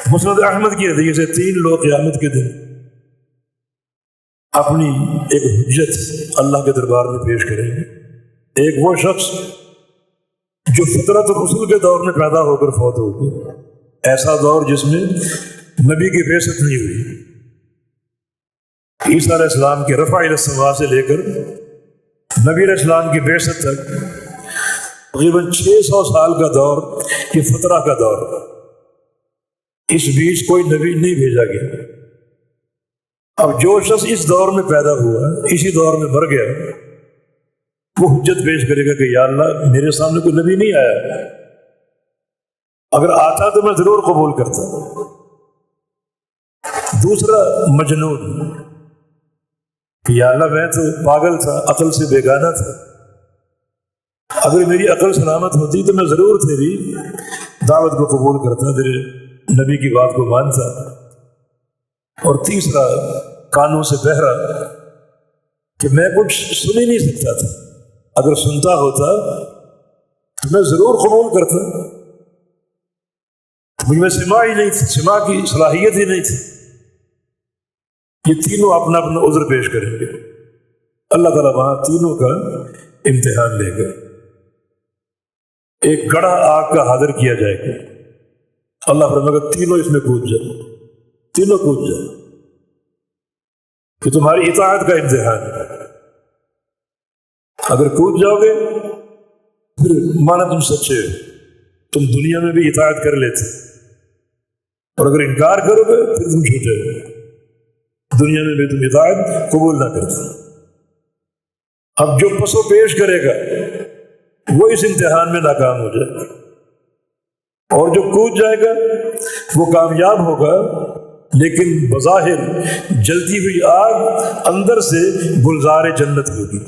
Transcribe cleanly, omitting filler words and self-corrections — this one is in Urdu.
مسند احمد کی حدیث ہے 3 لوگ قیامت کے دن اپنی ایک حجت اللہ کے دربار میں پیش کریں گے۔ ایک وہ شخص جو فطرت رسول کے دور میں پیدا ہو کر فوت ہو گیا، ایسا دور جس میں نبی کی بعثت نہیں ہوئی۔ عیسیٰ علیہ السلام کے رفع الی السماء سے لے کر نبی علیہ السلام کی بعثت تک تقریباً 600 سال کا دور، یہ فترہ کا دور، اس بیچ کوئی نبی نہیں بھیجا گیا۔ اب جو شخص اس دور میں پیدا ہوا، اسی دور میں مر گیا، وہ حجت پیش کرے گا کہ یا اللہ میرے سامنے کوئی نبی نہیں آیا، اگر آتا تو میں ضرور قبول کرتا۔ دوسرا مجنون کہ یا اللہ میں تو پاگل تھا، عقل سے بیگانہ تھا، اگر میری عقل سلامت ہوتی تو میں ضرور تیری دعوت کو قبول کرتا، تیرے نبی کی بات کو مانتا۔ اور تیسرا کانوں سے بہرا کہ میں کچھ سن ہی نہیں سکتا تھا، اگر سنتا ہوتا تو میں ضرور قبول کرتا، مجھ میں سماع ہی نہیں تھی، سماع کی صلاحیت ہی نہیں تھی۔ یہ تینوں اپنا اپنا عذر پیش کریں گے، اللہ تعالیٰ وہاں تینوں کا امتحان لے گا۔ ایک گڑھا آگ کا حاضر کیا جائے گا، اللہ فرمائے گا تینوں اس میں کود جاؤ، تینوں کود جاؤ، کہ تمہاری اطاعت کا امتحان ہے۔ اگر کود جاؤ گے پھر مانا تم سچے ہو، تم دنیا میں بھی اطاعت کر لیتے، اور اگر انکار کرو گے پھر تم جھوٹے ہو، دنیا میں بھی تم اطاعت قبول نہ کرتے۔ اب جو پس و پیش کرے گا وہ اس امتحان میں ناکام ہو جائے گا، اور جو کود جائے گا وہ کامیاب ہوگا، لیکن بظاہر جلتی ہوئی آگ اندر سے گلزار جنت ہوگی۔